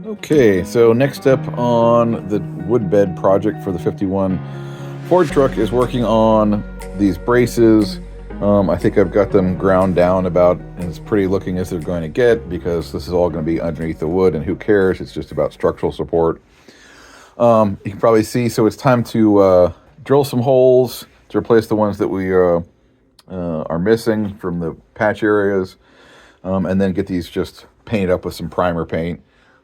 Okay, so next up on the wood bed project for the 51 Ford truck is working on these braces. I think I've got them ground down about as pretty looking as they're going to get, because this is all going to be underneath the wood, and who cares? It's just about structural support. You can probably see, so it's time to drill some holes to replace the ones that we are missing from the patch areas, and then get these just painted up with some primer paint.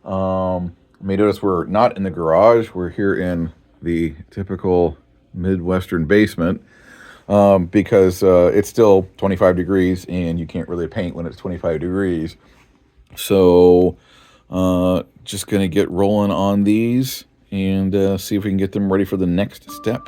You may notice we're not in the garage. We're here in the typical Midwestern basement, because it's still 25 degrees and you can't really paint when it's 25 degrees. So just going to get rolling on these and see if we can get them ready for the next step.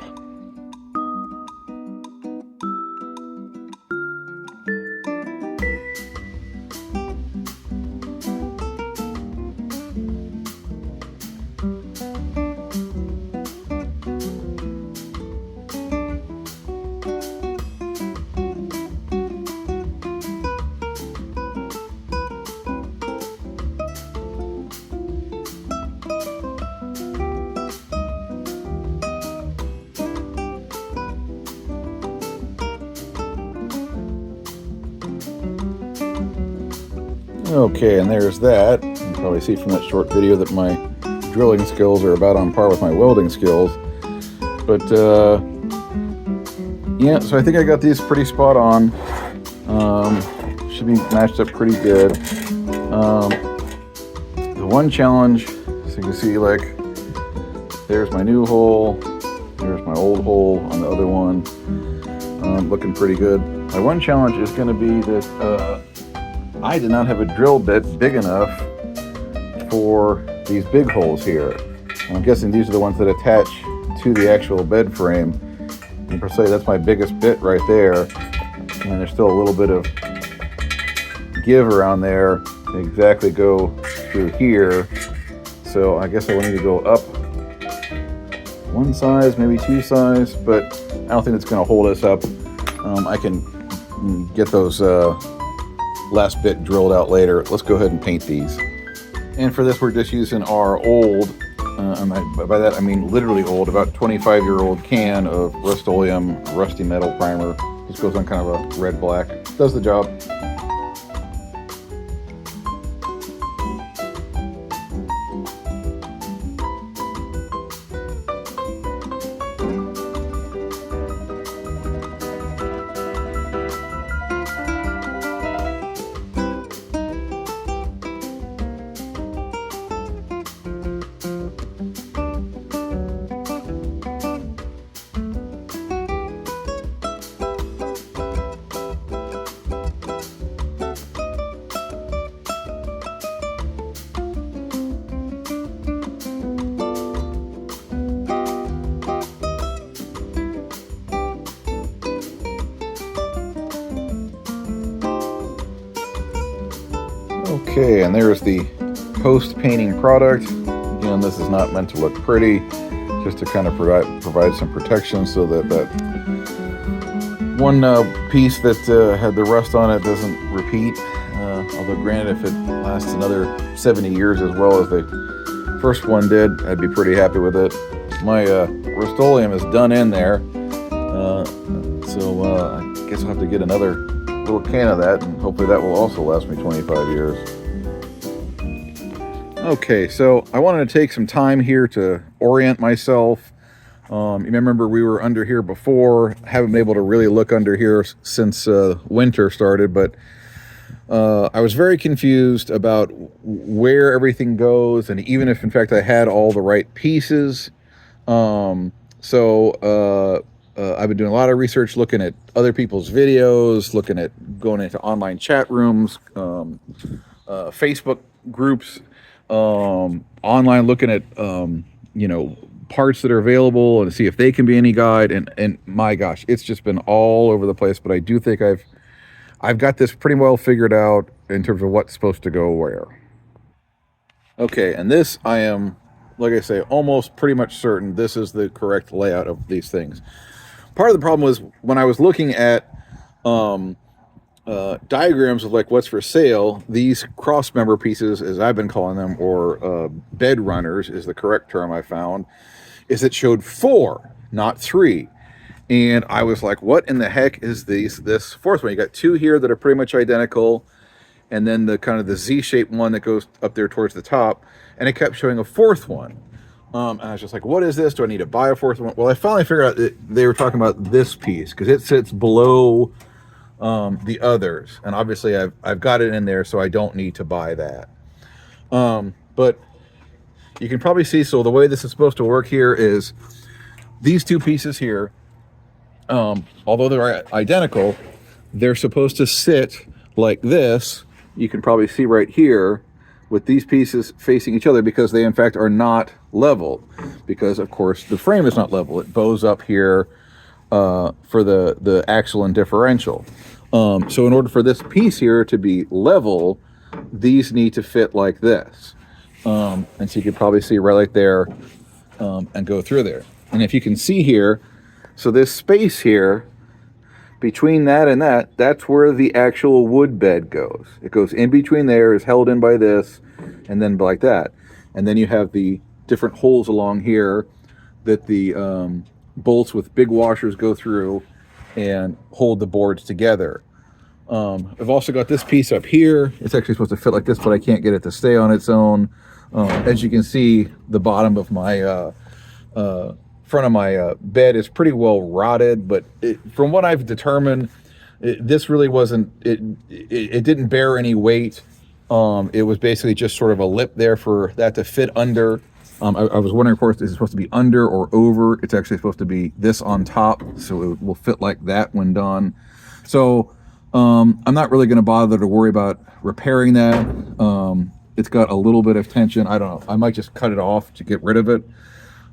Okay, and there's that. You can probably see from that short video that my drilling skills are about on par with my welding skills. But yeah, so I think I got these pretty spot on. Should be matched up pretty good. The one challenge, so you can see, like, there's my new hole, there's my old hole on the other one. Looking pretty good. My one challenge is going to be that I did not have a drill bit big enough for these big holes here. I'm guessing these are the ones that attach to the actual bed frame. And per se, that's my biggest bit right there. And there's still a little bit of give around there to exactly go through here. So I guess I will need to go up one size, maybe two size, but I don't think it's going to hold us up. I can get those last bit drilled out later. Let's go ahead and paint these. And for this, we're just using our old, and by that I mean literally old, about 25-year-old can of Rust-Oleum rusty metal primer. This goes on kind of a red-black. Does the job. Okay, and there's the post-painting product. Again, this is not meant to look pretty, just to kind of provide some protection so that that one piece that had the rust on it doesn't repeat. Although granted, if it lasts another 70 years as well as the first one did, I'd be pretty happy with it. My Rust-Oleum is done in there, so I guess I'll have to get another little can of that, and hopefully that will also last me 25 years. Okay, so I wanted to take some time here to orient myself. You remember we were under here before. Haven't been able to really look under here since winter started, but I was very confused about where everything goes, and even if in fact I had all the right pieces. I've been doing a lot of research, looking at other people's videos, looking at going into online chat rooms, Facebook groups, online, looking at parts that are available and see if they can be any guide. And my gosh, it's just been all over the place. But I do think I've got this pretty well figured out in terms of what's supposed to go where. Okay, and this I am, like I say, almost pretty much certain this is the correct layout of these things. Part of the problem was when I was looking at diagrams of like what's for sale. These cross member pieces, as I've been calling them, or bed runners is the correct term I found, is it showed 4, not 3. And I was like, what in the heck is this fourth one? You got 2 here that are pretty much identical, and then the kind of the Z-shaped one that goes up there towards the top, and it kept showing a 4th one. And I was just like, what is this? Do I need to buy a 4th one? Well, I finally figured out that they were talking about this piece because it sits below the others, and obviously I've got it in there, so I don't need to buy that. But you can probably see, so the way this is supposed to work here is these 2 pieces here, although they're identical, they're supposed to sit like this. You can probably see right here with these pieces facing each other because they in fact are not level, because of course the frame is not level. It bows up here for the axle and differential. So in order for this piece here to be level, these need to fit like this. And so you can probably see right there and go through there. And if you can see here, so this space here between that and that's where the actual wood bed goes. It goes in between there, is held in by this, and then like that. And then you have the different holes along here that the bolts with big washers go through and hold the boards together. I've also got this piece up here. It's actually supposed to fit like this, but I can't get it to stay on its own. As you can see, the bottom of my front of my bed is pretty well rotted, but from what I've determined, this really wasn't, it didn't bear any weight. It was basically just sort of a lip there for that to fit under. I was wondering, of course, is it supposed to be under or over? It's actually supposed to be this on top, so it will fit like that when done. So I'm not really going to bother to worry about repairing that. It's got a little bit of tension. I don't know. I might just cut it off to get rid of it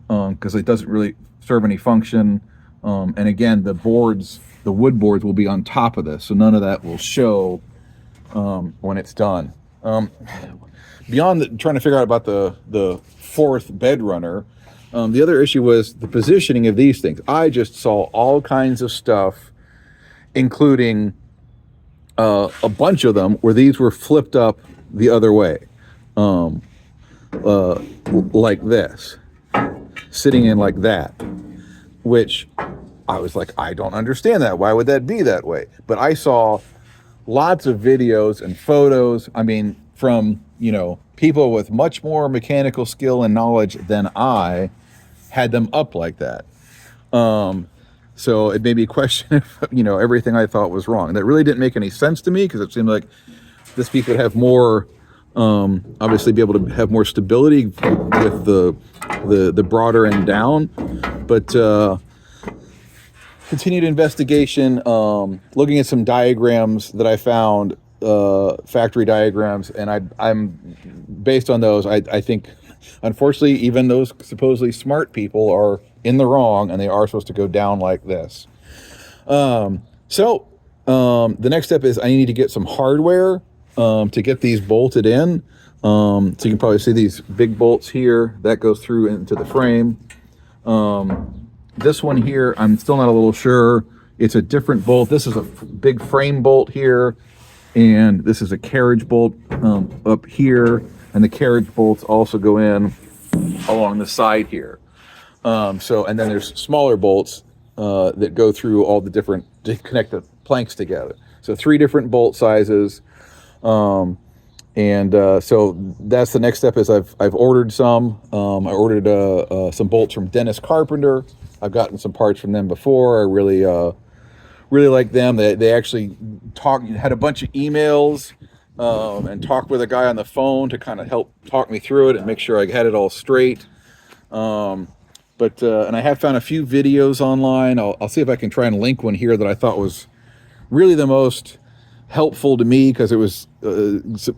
because it doesn't really serve any function. And again, the wood boards will be on top of this, so none of that will show when it's done. Beyond trying to figure out about the 4th bed runner, the other issue was the positioning of these things. I just saw all kinds of stuff, including a bunch of them where these were flipped up the other way, like this, sitting in like that, which I was like, I don't understand that. Why would that be that way? But I saw lots of videos and photos, I mean, from, people with much more mechanical skill and knowledge than I had them up like that. So it made me question if, everything I thought was wrong. That really didn't make any sense to me because it seemed like this piece would have more, obviously be able to have more stability with the broader end down. But continued investigation, looking at some diagrams that I found, factory diagrams, and I'm based on those, I think, unfortunately, even those supposedly smart people are in the wrong, and they are supposed to go down like this. So the next step is I need to get some hardware to get these bolted in. So you can probably see these big bolts here that goes through into the frame. This one here, I'm still not a little sure. It's a different bolt. This is a big frame bolt here, and this is a carriage bolt up here, and the carriage bolts also go in along the side here. And then there's smaller bolts that go through all the different, to connect the planks together. So 3 different bolt sizes. So that's the next step is I've ordered some. I ordered some bolts from Dennis Carpenter. I've gotten some parts from them before. I really like them. They actually had a bunch of emails and talked with a guy on the phone to kind of help talk me through it and make sure I had it all straight. And I have found a few videos online. I'll see if I can try and link one here that I thought was really the most helpful to me, because it was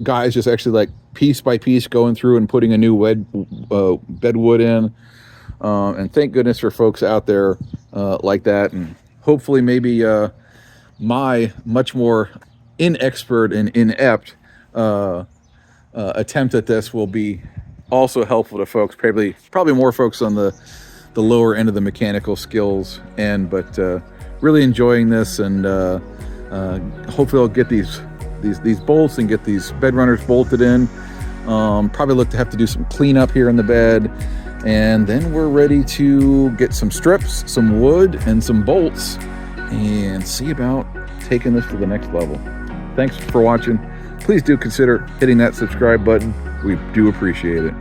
guys just actually like piece by piece going through and putting a new bedwood in. And thank goodness for folks out there like that. And hopefully maybe my much more inexpert and inept attempt at this will be also helpful to folks, probably more folks on the lower end of the mechanical skills end, but really enjoying this, and Hopefully I'll get these bolts and get these bed runners bolted in. Probably look to have to do some cleanup here in the bed, and then we're ready to get some strips, some wood, and some bolts, and see about taking this to the next level. Thanks for watching. Please do consider hitting that subscribe button. We do appreciate it.